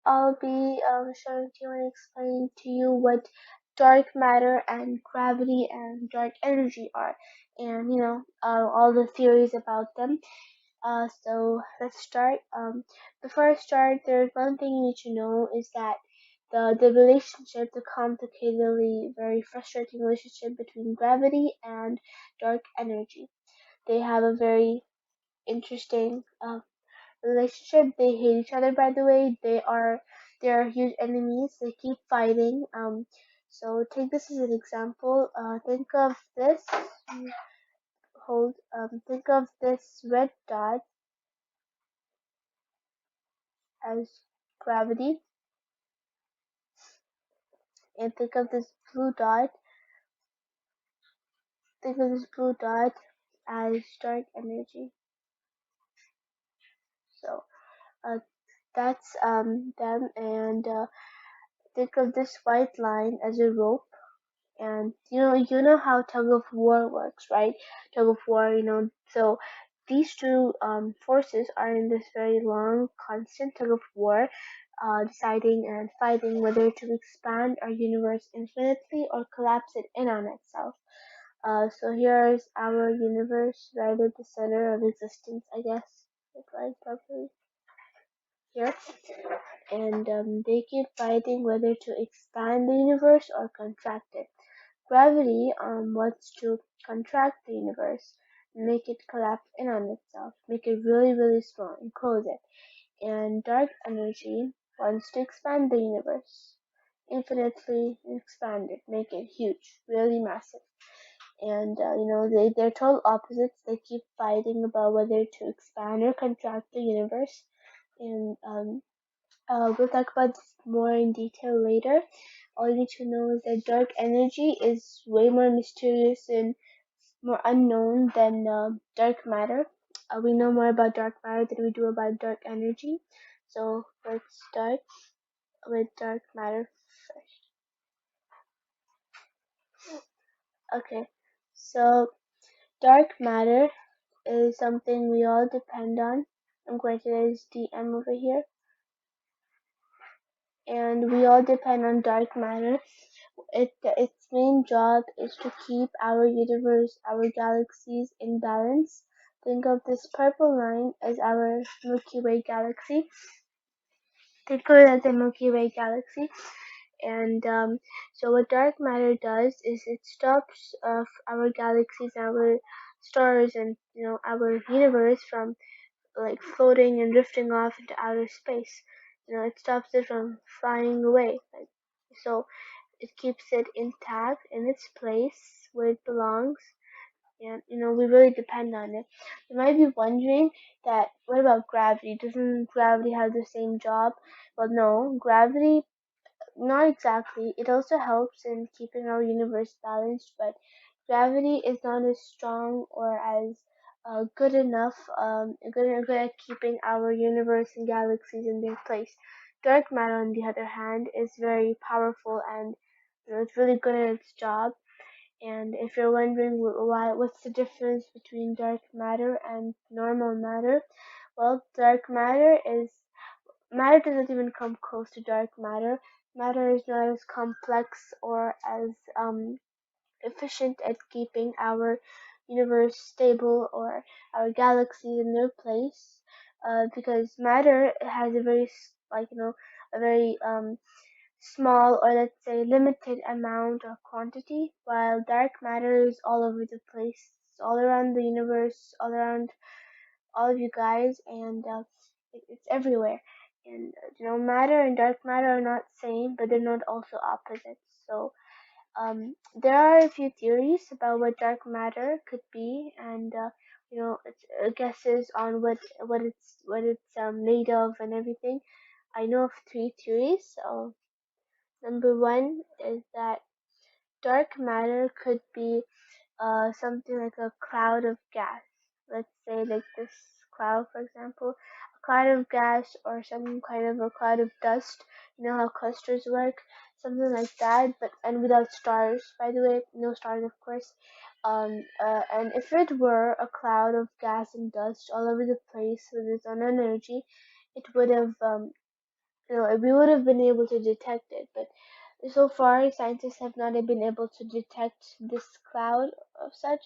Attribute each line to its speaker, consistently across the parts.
Speaker 1: I'll be showing to you and explaining to you what dark matter and gravity and dark energy are, and all the theories about them. So let's start. Before I start, there's one thing you need to know is that the relationship, the complicatedly very frustrating relationship between gravity and dark energy. They have a very interesting relationship. They hate each other, by the way. They are huge enemies. They keep fighting. So take this as an example. Think of this. Hold. Think of this red dot as gravity, and think of this blue dot. Think of this blue dot as dark energy. So that's them, and think of this white line as a rope. And you know how tug of war works, right? Tug of war, so these two forces are in this very long constant tug of war, deciding and fighting whether to expand our universe infinitely or collapse it in on itself. So here's our universe right at the center of existence, I guess, right properly here. And they keep fighting whether to expand the universe or contract it. Gravity wants to contract the universe, make it collapse in on itself, make it really, really small, and close it. And dark energy wants to expand the universe, infinitely expand it, make it huge, really massive. And they're total opposites. They keep fighting about whether to expand or contract the universe. And we'll talk about this more in detail later. All you need to know is that dark energy is way more mysterious and more unknown than dark matter. We know more about dark matter than we do about dark energy. So let's start with dark matter first. Okay, so dark matter is something we all depend on. I'm going to use DM over here. And we all depend on dark matter. Its main job is to keep our universe, our galaxies in balance. Think of this purple line as our Milky Way galaxy. Think of it as a Milky Way galaxy. And so what dark matter does is it stops our galaxies, our stars, and our universe from like floating and drifting off into outer space. It stops it from flying away. So it keeps it intact in its place where it belongs, and we really depend on it. You might be wondering that what about gravity? Doesn't gravity have the same job? Well, no, gravity not exactly. It also helps in keeping our universe balanced, but gravity is not as strong or as good at keeping our universe and galaxies in their place. Dark matter, on the other hand, is very powerful and it's really good at its job. And if you're wondering what's the difference between dark matter and normal matter, well, dark matter doesn't even come close to dark matter. Matter is not as complex or as efficient at keeping our universe stable or our galaxies in their place, because matter has a very a very small, or let's say limited amount of quantity, while dark matter is all over the place. It's all around the universe, all around all of you guys, and it's everywhere. And matter and dark matter are not same, but they're not also opposites. So there are a few theories about what dark matter could be, and it's guesses on what it's made of and everything. I know of three theories. So number one is that dark matter could be something like a cloud of gas. Let's say like this cloud, for example, a cloud of gas or some kind of a cloud of dust. You know how clusters work, something like that, but and without stars. By the way, no stars, of course. And if it were a cloud of gas and dust all over the place with its own energy, it would have we would have been able to detect it, but so far scientists have not been able to detect this cloud of such.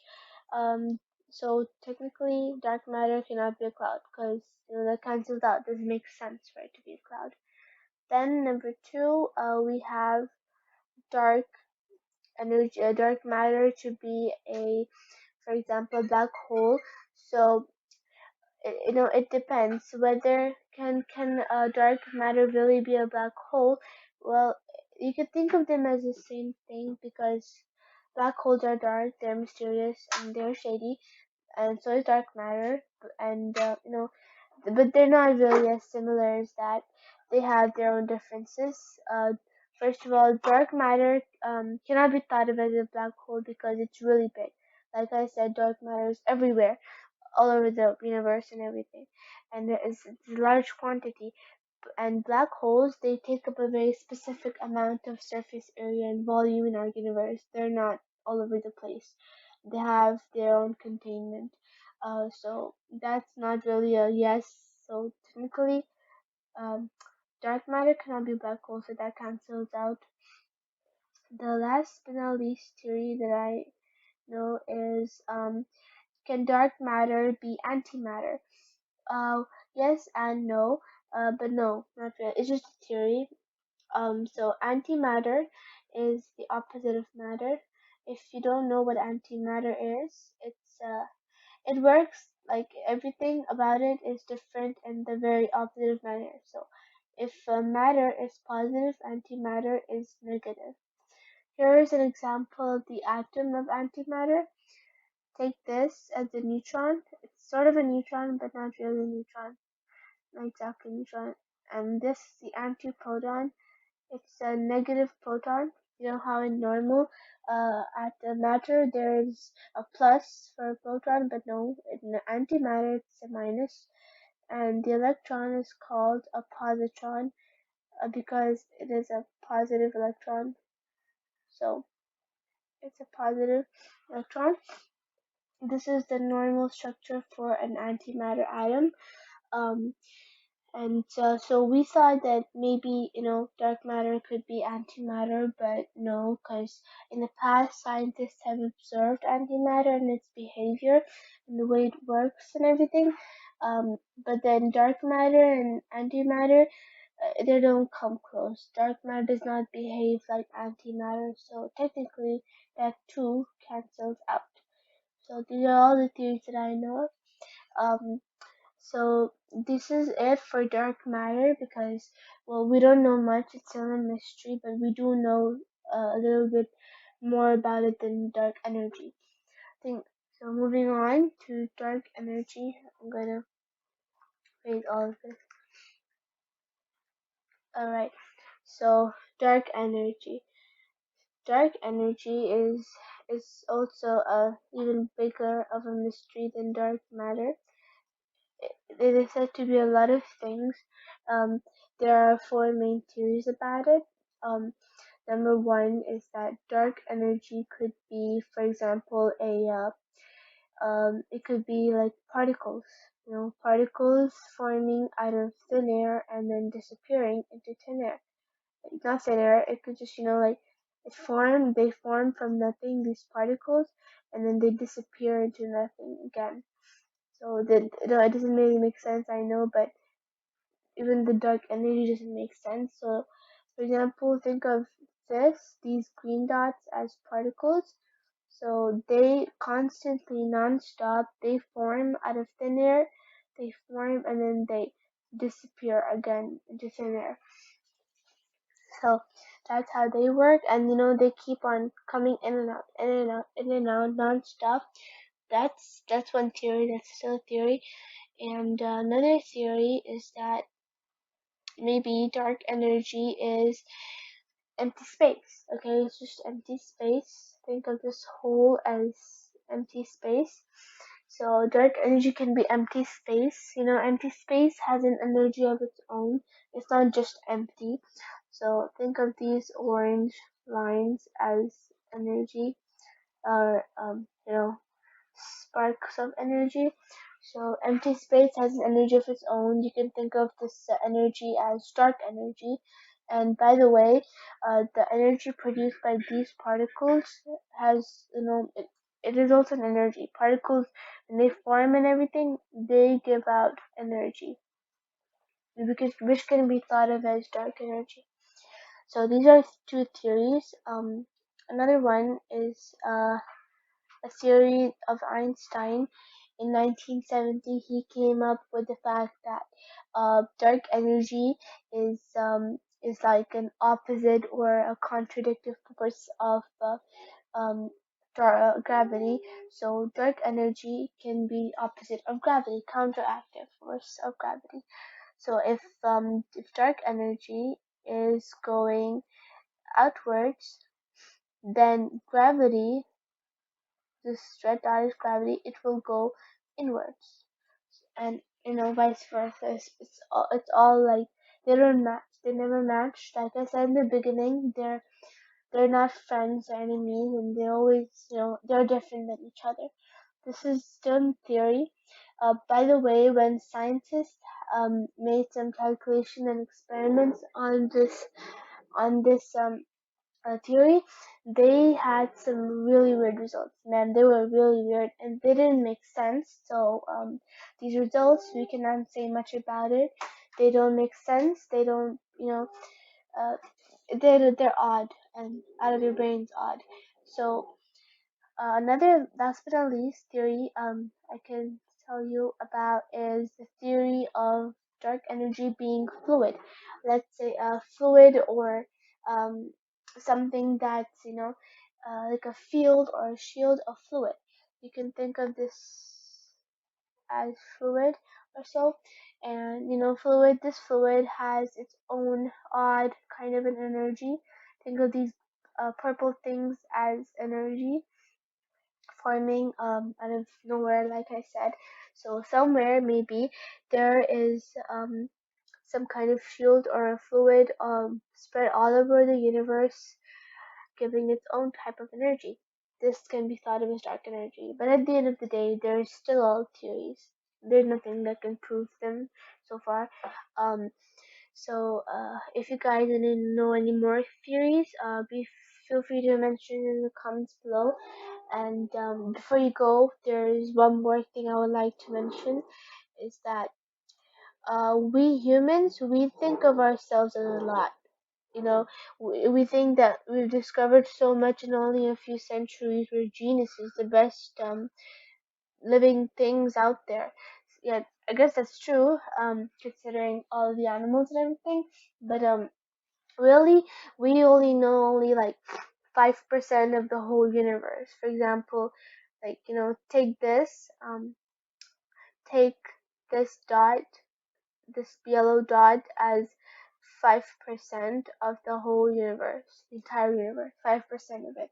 Speaker 1: Um, so technically, dark matter cannot be a cloud because that cancels out. Doesn't make sense for it to be a cloud. Then number two, we have dark energy, dark matter to be a, for example, black hole. So it depends whether can dark matter really be a black hole. Well, you could think of them as the same thing because black holes are dark, they're mysterious, and they're shady, and so is dark matter. And but they're not really as similar as that. They have their own differences. First of all, dark matter cannot be thought of as a black hole because it's really big. Like I said, dark matter is everywhere, all over the universe and everything, and there is a large quantity. And black holes, they take up a very specific amount of surface area and volume in our universe. They're not all over the place. They have their own containment. So that's not really a yes. So technically, um, dark matter cannot be black hole, so that cancels out. The last but not least theory that I know is, can dark matter be antimatter? Yes and no. But no, not really. It's just a theory. So antimatter is the opposite of matter. If you don't know what antimatter is, it works like everything about it is different in the very opposite of matter. So if matter is positive, antimatter is negative. Here is an example of the atom of antimatter. Take this as a neutron. It's sort of a neutron, but not really a neutron. Not exactly neutron. And this is the antiproton. It's a negative proton. You know how in normal, at the matter there's a plus for a proton, but no, in the antimatter it's a minus. And the electron is called a positron because it is a positive electron. So it's a positive electron. This is the normal structure for an antimatter atom. Um, and so we thought that maybe dark matter could be antimatter, but no, because in the past scientists have observed antimatter and its behavior and the way it works and everything. But then dark matter and antimatter, they don't come close. Dark matter does not behave like antimatter, so technically that too cancels out. So these are all the theories that I know of. So this is it for dark matter because, well, we don't know much. It's still a mystery, but we do know a little bit more about it than dark energy. Think so. Moving on to dark energy, I'm gonna read all of this. All right. So dark energy. Dark energy is also a even bigger of a mystery than dark matter. It is said to be a lot of things. Um, there are four main theories about it. Number one is that dark energy could be, for example, it could be like particles. Particles forming out of thin air and then disappearing into thin air. Like, not thin air. It could just, like they form from nothing. These particles, and then they disappear into nothing again. So that it doesn't really make sense, I know, but even the dark energy doesn't make sense. So, for example, think of these green dots as particles. So they constantly, non-stop, they form out of thin air, they form and then they disappear again into thin air. So that's how they work, and they keep on coming in and out, in and out, in and out, non-stop. That's one theory. That's still a theory. And another theory is that maybe dark energy is empty space. Okay, it's just empty space. Think of this hole as empty space. So dark energy can be empty space. Empty space has an energy of its own. It's not just empty. So think of these orange lines as energy, or sparks of energy. So empty space has an energy of its own. You can think of this energy as dark energy. And by the way, the energy produced by these particles has, it is also an energy. Particles, when they form and everything, they give out energy, which can be thought of as dark energy. So these are two theories. Another one is a theory of Einstein. In 1970, he came up with the fact that dark energy is like an opposite or a contradictive force of um, gravity. So dark energy can be opposite of gravity, counteractive force of gravity. So if dark energy is going outwards, then gravity, the straight direct gravity, it will go inwards, and vice versa. It's all like they don't match. They never match. Like I said in the beginning, they're not friends or enemies, and they always they're different than each other. This is still in theory. By the way, when scientists made some calculation and experiments on this theory, they had some really weird results. Man, they were really weird and they didn't make sense. So these results, we cannot say much about it. They don't make sense. They don't, uh, they're odd and out of your brains odd. So another last but not least theory I can tell you about is the theory of dark energy being fluid. Let's say a fluid or um, something that's like a field or a shield of fluid. You can think of this as fluid or so. And fluid, this fluid has its own odd kind of an energy. Think of these purple things as energy forming out of nowhere, like I said. So somewhere maybe there is some kind of shield or a fluid spread all over the universe, giving its own type of energy. This can be thought of as dark energy, but at the end of the day, there's still all theories. There's nothing that can prove them so far. Um, so if you guys want to know any more theories, feel free to mention in the comments below. And before you go, there's one more thing I would like to mention is that we humans, we think of ourselves as a lot. We think that we've discovered so much in only a few centuries. We're geniuses, the best living things out there. Yeah, I guess that's true, considering all the animals and everything. But really, we only know only like 5% of the whole universe. For example, like take this dot, this yellow dot as 5% of the whole universe, the entire universe, 5% of it.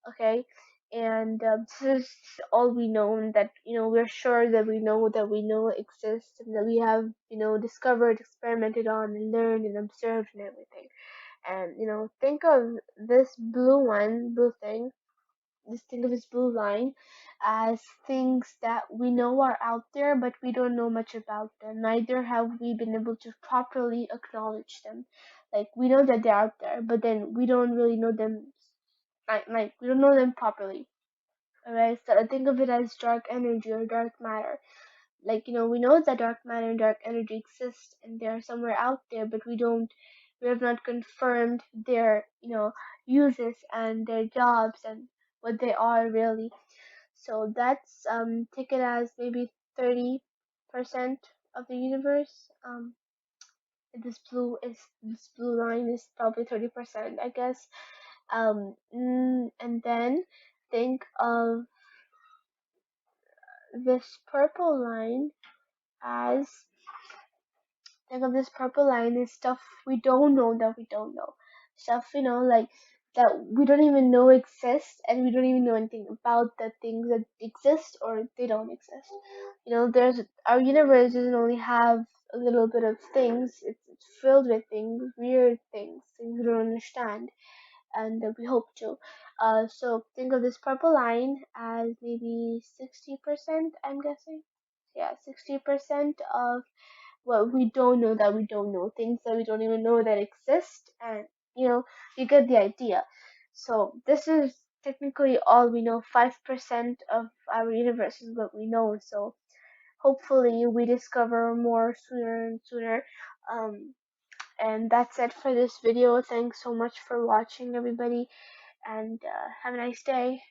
Speaker 1: Okay, and this is all we know, and that we're sure that we know exists, and that we have discovered, experimented on, and learned and observed and everything. And think of this blue thing, just think of this blue line as things that we know are out there, but we don't know much about them. Neither have we been able to properly acknowledge them. Like we know that they're out there, but then we don't really know them. Like we don't know them properly. Alright, so think of it as dark energy or dark matter. Like we know that dark matter and dark energy exist and they're somewhere out there, but we have not confirmed their uses and their jobs and what they are really. So that's take it as maybe 30% of the universe. This blue line is probably 30%, I guess. And then think of this purple line as think of this purple line is stuff we don't know that we don't know. Stuff, like that we don't even know exists, and we don't even know anything about the things that exist or they don't exist. There's our universe doesn't only have a little bit of things, it's filled with things, weird things we don't understand, and that we hope to. So think of this purple line as maybe 60%, I'm guessing. Yeah, 60% of what we don't know that we don't know, things that we don't even know that exist, and you know, you get the idea. So this is technically all we know. 5% of our universe is what we know. So hopefully we discover more sooner and sooner. Um, and that's it for this video. Thanks so much for watching, everybody, and have a nice day.